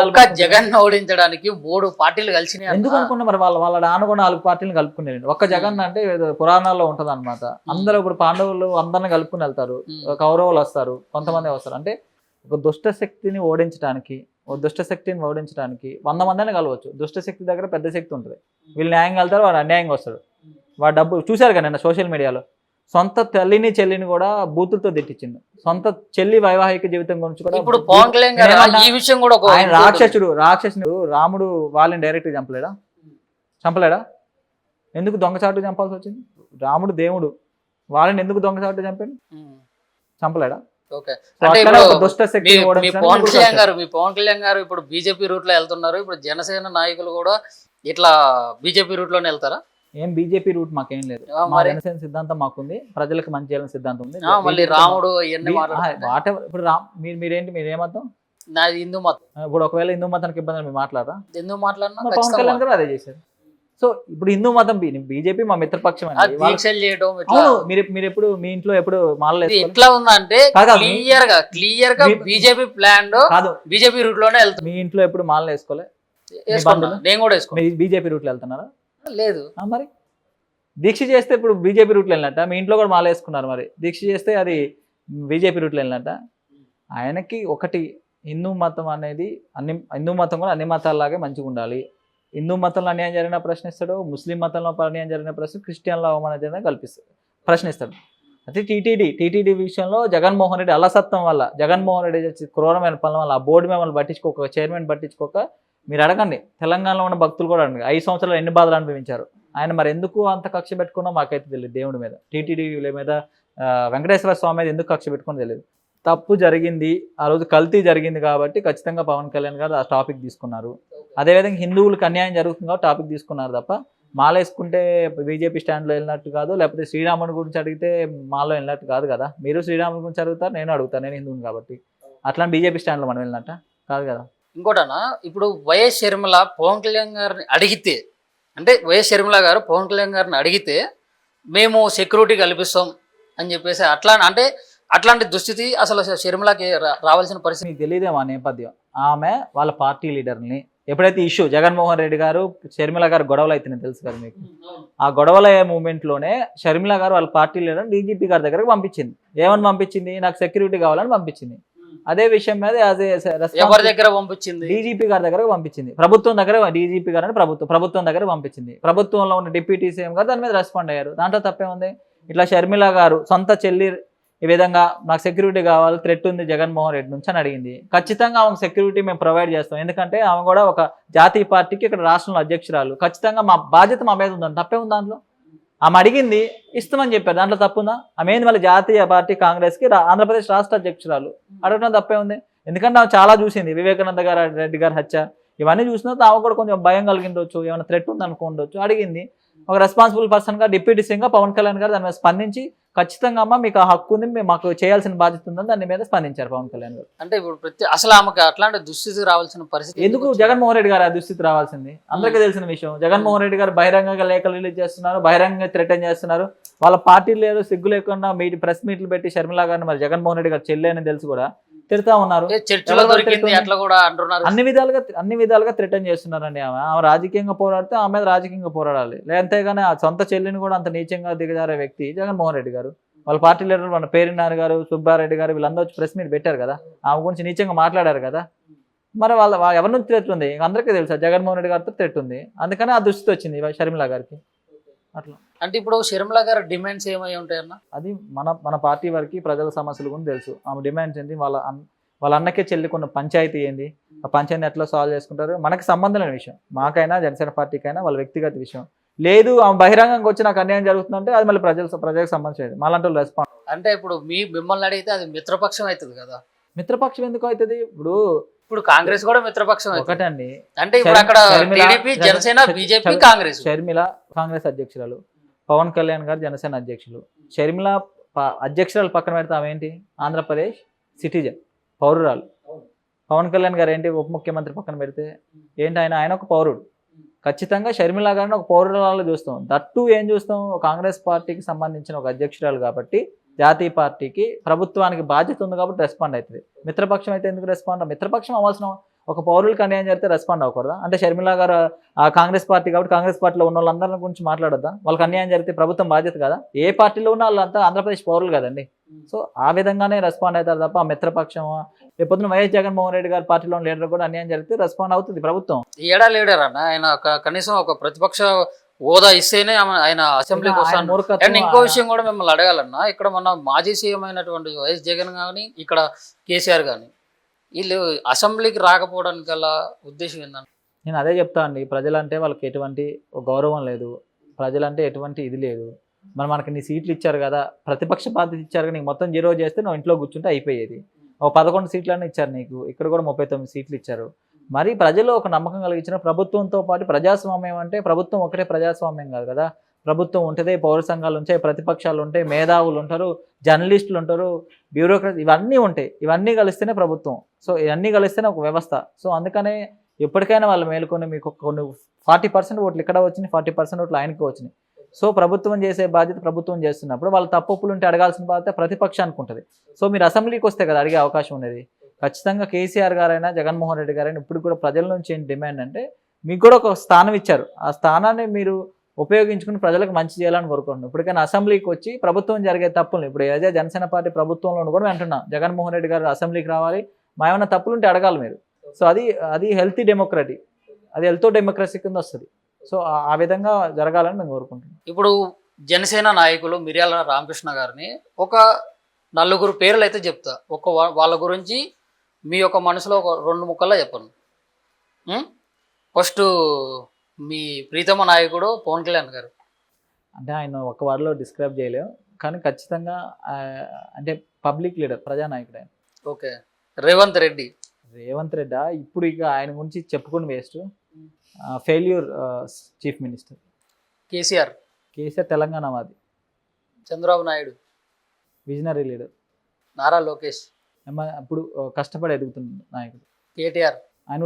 ఒక్క జగన్ ఓడించడానికి 3 పార్టీలు కలిసినాయి. ఎందుకు అనుకున్నా మరి వాళ్ళ నాన్న కూడా 4 పార్టీలు కలుపుకునేది. ఒక్క జగన్ అంటే పురాణాల్లో ఉంటది అనమాట. అందరూ ఇప్పుడు పాండవులు అందరిని కలుపుకుని వెళ్తారు, కౌరవులు వస్తారు, కొంతమంది వస్తారు. అంటే ఒక దుష్ట శక్తిని ఓడించడానికి 100 మందిని కలవచ్చు. దుష్ట శక్తి దగ్గర పెద్ద శక్తి ఉంటుంది. వీళ్ళు న్యాయంగా వెళ్తారు, వాడు అన్యాయంగా వస్తాడు. వాడు డబ్బు చూశారు కదా నిన్న సోషల్ మీడియాలో, సొంత తల్లిని చెల్లిని కూడా బూతులతో తిట్టించింది. సొంత చెల్లి వైవాహిక జీవితం గురించి కూడా. ఇప్పుడు పవన్ కళ్యాణ్ గారు ఈ విషయం కూడా ఆయన రాక్షసుడు రాముడు వాళ్ళని డైరెక్ట్ చంపలేడా? ఎందుకు దొంగచాటు చంపాల్సి వచ్చింది? రాముడు దేవుడు, వాళ్ళని ఎందుకు దొంగచాటు చంపాడు? చంపలేడా? పవన్ కళ్యాణ్ గారు ఇప్పుడు బీజేపీ రూట్ లో వెళ్తున్నారు. ఇప్పుడు జనసేన నాయకులు కూడా ఇట్లా బీజేపీ రూట్ లోనే వెళ్తారా? ఏం బీజేపీ రూట్ మాకేం లేదు. జనసేన సిద్ధాంతం మాకుంది, ప్రజలకు మంచి చేయాలని సిద్ధాంతం ఉంది. మళ్ళీ రాముడు ఇప్పుడు మీరేంటి, మీరేమర్థం? నాది హిందూ మతం. ఇప్పుడు ఒకవేళ హిందూ మతానికి ఇబ్బంది మీరు మాట్లాడరా? ఎందుకు మాట్లాడినా పవన్ కళ్యాణ్ గారు అదే చేశారు. సో ఇప్పుడు హిందూ మతం బీజేపీ మా మిత్రపక్షం అండి. మీరు ఎప్పుడు మీ ఇంట్లో ఎప్పుడు మాలలేదు? ఎట్లా ఉందంటే క్లియర్ గా బీజేపీ ప్లాన్ కాదు, బీజేపీ రూట్ లోనే వెళ్తాం. మీ ఇంట్లో ఎప్పుడు మాలలు వేసుకోలే? నేను కూడా వేసుకో. బీజేపీ రూట్ లో వెళ్తున్నారా? లేదు. మరి దీక్ష చేస్తే ఇప్పుడు బీజేపీ రూట్లో వెళ్ళినట్ట? మీ ఇంట్లో కూడా మాల వేసుకున్నారు, మరి దీక్ష చేస్తే అది బీజేపీ రూట్లో వెళ్ళినట్ట? ఆయనకి ఒకటి, హిందూ మతం అనేది హిందూ మతం కూడా అన్ని మతాల్లాగే మంచిగా ఉండాలి. హిందూ మతంలో అన్యాయం జరిగిన ప్రశ్నిస్తాడు, ముస్లిం మతంలో అన్యాయం జరిగిన ప్రశ్న, క్రిస్టియన్లో అవమానం జరిగిన ప్రశ్నిస్తాడు. అయితే టీటీడీ విషయంలో జగన్మోహన్ రెడ్డి అలసత్వం వల్ల, జగన్మోహన్ రెడ్డి క్రూరమైన పనుల వల్ల ఆ బోర్డు మిమ్మల్ని పట్టించుకోక, చైర్మన్ పట్టించుకోక, మీరు అడగండి, తెలంగాణలో ఉన్న భక్తులు కూడా అడగండి, 5 సంవత్సరాలు ఎన్ని బాధలు అనుభవించారు. ఆయన మరి ఎందుకు అంత కక్ష పెట్టుకున్నా మాకైతే తెలియదు. దేవుడి మీద, టీటీడీ మీద, వెంకటేశ్వర స్వామి మీద ఎందుకు కక్ష పెట్టుకుని తెలియదు. తప్పు జరిగింది, ఆ రోజు కల్తీ జరిగింది కాబట్టి ఖచ్చితంగా పవన్ కళ్యాణ్ గారు ఆ టాపిక్ తీసుకున్నారు. అదేవిధంగా హిందువులకు అన్యాయం జరుగుతుంది కాబట్టి టాపిక్ తీసుకున్నారు తప్ప, మాల వేసుకుంటే బీజేపీ స్టాండ్లో వెళ్ళినట్టు కాదు, లేకపోతే శ్రీరాముని గురించి అడిగితే మాలో వెళ్ళినట్టు కాదు కదా. మీరు శ్రీరాముని గురించి అడుగుతారు, నేను అడుగుతాను, నేను హిందువుని కాబట్టి. అట్లా బీజేపీ స్టాండ్లో మనం వెళ్ళినట్ట కాదు కదా. ఇంకోటనా, ఇప్పుడు వైఎస్ షర్మిల పవన్ కళ్యాణ్ గారిని అడిగితే, అంటే వైఎస్ షర్మిల గారు పవన్ కళ్యాణ్ గారిని అడిగితే మేము సెక్యూరిటీ కల్పిస్తాం అని చెప్పేసి అట్లాంటి దుస్థితి అసలు షర్మిలకి రావాల్సిన పరిస్థితి. మీకు తెలియదేమో ఆ నేపథ్యం. ఆమె వాళ్ళ పార్టీ లీడర్ని ఎప్పుడైతే ఇష్యూ జగన్మోహన్ రెడ్డి గారు షర్మిల గారు గొడవలు అయితేనే తెలుసు కదా మీకు, ఆ గొడవల మూమెంట్లోనే షర్మిల గారు వాళ్ళ పార్టీ లీడర్ డీజీపీ గారి దగ్గరకు పంపించింది. ఏమని పంపించింది? నాకు సెక్యూరిటీ కావాలని పంపించింది. అదే విషయం మీద ఎవరి దగ్గర పంపించింది? డీజీపీ గారి దగ్గరకు పంపించింది. ప్రభుత్వం దగ్గర, డీజీపీ గారు ప్రభుత్వం దగ్గర పంపించింది. ప్రభుత్వంలో ఉన్న డిప్యూటీ సీఎం గారు దాని మీద రెస్పాండ్ అయ్యారు. దాంట్లో తప్పే ఉంది? ఇట్లా షర్మిల గారు సొంత చెల్లి ఈ విధంగా నాకు సెక్యూరిటీ కావాలి, థ్రెట్ ఉంది జగన్మోహన్ రెడ్డి నుంచి అని అడిగింది. ఖచ్చితంగా ఆమెకు సెక్యూరిటీ మేము ప్రొవైడ్ చేస్తాం, ఎందుకంటే ఆమె కూడా ఒక జాతీయ పార్టీకి ఇక్కడ రాష్ట్రంలో అధ్యక్షురాలు. ఖచ్చితంగా మా బాధ్యత మా మీద ఉందని. తప్పే ఉంది దాంట్లో? ఆమె అడిగింది, ఇస్తామని చెప్పారు, దాంట్లో తప్పుందా? ఆమె ఏంది మళ్ళీ జాతీయ పార్టీ కాంగ్రెస్కి ఆంధ్రప్రదేశ్ రాష్ట్ర అధ్యక్షురాలు, అడగడం తప్పే ఉంది? ఎందుకంటే ఆమె చాలా చూసింది, వివేకానంద రెడ్డి గారి హత్య ఇవన్నీ చూసిన ఆమె కూడా కొంచెం భయం కలిగిండొచ్చు, ఏమైనా థ్రెట్ ఉంది అనుకోండొచ్చు. అడిగింది. ఒక రెస్పాన్సిబుల్ పర్సన్గా, డిప్యూటీ సీఎంగా పవన్ కళ్యాణ్ గారు దాని మీద స్పందించి, ఖచ్చితంగా అమ్మ మీకు ఆ హక్కు ఉంది, మాకు చేయాల్సిన బాధ్యత ఉందని దాని మీద స్పందించారు పవన్ కళ్యాణ్ గారు. అంటే ఇప్పుడు అసలు ఆమెకు అట్లాంటి దుస్థితి రావాల్సిన పరిస్థితి ఎందుకు? జగన్మోహన్ రెడ్డి గారు ఆ దుస్థితి రావాల్సింది అందరికీ తెలిసిన విషయం. జగన్మోహన్ రెడ్డి గారు బహిరంగంగా లేఖలు రిలీజ్ చేస్తున్నారు, బహిరంగంగా థ్రెటన్ చేస్తున్నారు. వాళ్ళ పార్టీ లేదు, సిగ్గు లేకుండా ప్రెస్ మీట్లు పెట్టి షర్మిల గారిని, మరి జగన్మోహన్ రెడ్డి గారు చెల్లి అని తెలిసి కూడా తిడతా ఉన్నారు. అన్ని విధాలుగా థ్రెటన్ చేస్తున్నారండి. ఆమె రాజకీయంగా పోరాడితే ఆమె మీద రాజకీయంగా పోరాడాలి. అంతేగాని ఆ సొంత చెల్లిని కూడా అంత నీచంగా దిగజారే వ్యక్తి జగన్మోహన్ రెడ్డి గారు. వాళ్ళ పార్టీ లీడర్ మన పేరున్నారు గారు, సుబ్బారెడ్డి గారు, వీళ్ళందరూ వచ్చి ప్రెస్ మీట్ పెట్టారు కదా, ఆమె గురించి నీచంగా మాట్లాడారు కదా. మరి ఎవరి నుంచి థ్రెట్ ఉంది? అందరికీ తెలుసా జగన్మోహన్ రెడ్డి గారితో థ్రెట్ ఉంది, అందుకని ఆ దుస్థితి వచ్చింది షర్మిల గారికి. అట్లా అంటే ఇప్పుడు షర్మిల గారి డిమాండ్స్ ఏమై ఉంటాయన్న? అది మన పార్టీ వారికి ప్రజల సమస్యలు కూడా తెలుసు. ఆమె డిమాండ్స్ ఏంటి, వాళ్ళ అన్నకే చెల్లికున్న పంచాయతీ ఏంది, ఆ పంచాయతీ ఎట్లా సాల్వ్ చేసుకుంటారు మనకి సంబంధం లేని విషయం. మాకైనా జనసేన పార్టీకైనా వాళ్ళ వ్యక్తిగత విషయం. లేదు ఆమె బహిరంగంగా వచ్చి నాకు అన్యాయం జరుగుతుందంటే అది మళ్ళీ ప్రజలకు సంబంధించేది, మళ్ళంటూ రెస్పాండ్. అంటే ఇప్పుడు మిమ్మల్ని అడిగితే అది మిత్రపక్షం అవుతుంది కదా. మిత్రపక్షం ఎందుకు అవుతుంది? ఇప్పుడు కాంగ్రెస్ కూడా మిత్రపక్షం ఒకటండి. అంటే ఇప్పుడు అక్కడ టీడీపీ, జనసేన, బీజేపీ, కాంగ్రెస్. షర్మిల కాంగ్రెస్ అధ్యక్షురాలు, పవన్ కళ్యాణ్ గారు జనసేన అధ్యక్షులు. షర్మిల అధ్యక్షురాలు పక్కన పెడితే ఆమె ఏంటి? ఆంధ్రప్రదేశ్ సిటిజన్, పౌరురాలు. పవన్ కళ్యాణ్ గారు ఏంటి? ఉప ముఖ్యమంత్రి పక్కన పెడితే ఏంటి? ఆయన ఒక పౌరుడు. ఖచ్చితంగా షర్మిల గారిని ఒక పౌరురాలు చూస్తాం. దట్టు ఏం చూస్తాం? కాంగ్రెస్ పార్టీకి సంబంధించిన ఒక అధ్యక్షురాలు కాబట్టి, జాతీయ పార్టీకి ప్రభుత్వానికి బాధ్యత ఉంది కాబట్టి రెస్పాండ్ అవుతుంది. మిత్రపక్షం అయితే ఎందుకు రెస్పాండ్? మిత్రపక్షం అవ్వాల్సిన ఒక పౌరులకు అన్యాయం జరిగితే రెస్పాండ్ అవ్వకూడదా? అంటే షర్మిల గారు ఆ కాంగ్రెస్ పార్టీ కాబట్టి కాంగ్రెస్ పార్టీలో ఉన్న వాళ్ళందరి గురించి మాట్లాడొద్దా? వాళ్ళకి అన్యాయం జరిగితే ప్రభుత్వం బాధ్యత కదా? ఏ పార్టీలో ఉన్న వాళ్ళంతా ఆంధ్రప్రదేశ్ పౌరులు కదండి. సో ఆ విధంగానే రెస్పాండ్ అవుతారు తప్ప ఆ మిత్రపక్షం రేపొద్దున వైఎస్ జగన్మోహన్ రెడ్డి గారి పార్టీలో లీడర్ కూడా అన్యాయం జరిగితే రెస్పాండ్ అవుతుంది ప్రభుత్వం. ఏడా లీడర్ అన్న ఆయన కనీసం ఒక ప్రతిపక్ష హోదా ఇస్తేనే ఆయన అసెంబ్లీకి ఆయన వస్తాను. మూర్ఖత్వం, అండ్ ఇంకో విషయం కూడా మిమ్మల్ని అడగాలన్నా, ఇక్కడ మన మాజీ సీఎం అయినటువంటి వైఎస్ జగన్ కానీ ఇక్కడ కేసీఆర్ కానీ వీళ్ళు అసెంబ్లీకి రాకపోవడానికి గల ఉద్దేశం ఏంటంటే, నేను అదే చెప్తా అండి, ప్రజలంటే వాళ్ళకి ఎటువంటి గౌరవం లేదు, ప్రజలంటే ఎటువంటి ఇది లేదు. మనకి నీ సీట్లు ఇచ్చారు కదా, ప్రతిపక్ష బాధ్యత ఇచ్చారు కదా, నీకు మొత్తం 0 చేస్తే నువ్వు ఇంట్లో కూర్చుంటే అయిపోయేది. ఒక 11 సీట్లన్నీ ఇచ్చారు నీకు, ఇక్కడ కూడా 39 సీట్లు ఇచ్చారు. మరి ప్రజలు ఒక నమ్మకం కలిగించిన ప్రభుత్వంతో పాటు ప్రజాస్వామ్యం అంటే ప్రభుత్వం ఒకటే ప్రజాస్వామ్యం కాదు కదా. ప్రభుత్వం ఉంటుంది, పౌర సంఘాలు ఉంటాయి, ప్రతిపక్షాలు ఉంటాయి, మేధావులు ఉంటారు, జర్నలిస్టులు ఉంటారు, బ్యూరోక్రసీ, ఇవన్నీ ఉంటాయి. ఇవన్నీ కలిస్తేనే ప్రభుత్వం. సో ఇవన్నీ కలిస్తేనే ఒక వ్యవస్థ. సో అందుకనే ఎప్పటికైనా వాళ్ళు మేలుకొని మీకు కొన్ని 40% ఓట్లు ఇక్కడ వచ్చినాయి, 40% ఓట్లు ఆయనకి వచ్చినాయి. సో ప్రభుత్వం చేసే బాధ్యత ప్రభుత్వం చేస్తున్నప్పుడు వాళ్ళు తప్పులు ఉంటే అడగాల్సిన బాధ్యత ప్రతిపక్షానికి ఉంటుంది. సో మీరు అసెంబ్లీకి వస్తే కదా అడిగే అవకాశం ఉండేది. ఖచ్చితంగా కేసీఆర్ గారైనా జగన్మోహన్ రెడ్డి గారైనా ఇప్పుడు కూడా ప్రజల నుంచి ఏంటి డిమాండ్ అంటే, మీకు కూడా ఒక స్థానం ఇచ్చారు, ఆ స్థానాన్ని మీరు ఉపయోగించుకుని ప్రజలకు మంచి చేయాలని కోరుకుంటున్నాం. ఇప్పటికైనా అసెంబ్లీకి వచ్చి ప్రభుత్వం జరిగే తప్పులు, ఇప్పుడు ఏదో జనసేన పార్టీ ప్రభుత్వంలో కూడా అంటున్నాం జగన్మోహన్ రెడ్డి గారు అసెంబ్లీకి రావాలి, మా ఏమైనా తప్పులు ఉంటే అడగాలి మీరు. సో అది హెల్తీ డెమోక్రటీ, అది హెల్త్ డెమోక్రసీ కింద వస్తుంది. సో ఆ విధంగా జరగాలని మేము కోరుకుంటున్నాం. ఇప్పుడు జనసేన నాయకులు మిర్యాల రామకృష్ణ గారిని ఒక 4 పేర్లు అయితే చెప్తా, వాళ్ళ గురించి మీ యొక్క మనసులో ఒక 2 ముక్కల్లో చెప్పండి. ఫస్ట్ మీ ప్రీతమ నాయకుడు పవన్ కళ్యాణ్ గారు. అంటే ఆయన ఒక వారిలో డిస్క్రైబ్ చేయలేము, కానీ ఖచ్చితంగా అంటే పబ్లిక్ లీడర్, ప్రజానాయకుడు ఆయన. ఓకే. రేవంత్ రెడ్డి. రేవంత్ రెడ్డి ఇప్పుడు ఇక ఆయన గురించి చెప్పుకుని waste, failure chief minister. KCR. Telangana వాది. చంద్రబాబు నాయుడు. Visionary leader. నారా లోకేష్. అప్పుడు కష్టపడి ఎదుగుతున్న నాయకుడు. కేటీఆర్. ఆయన కూడా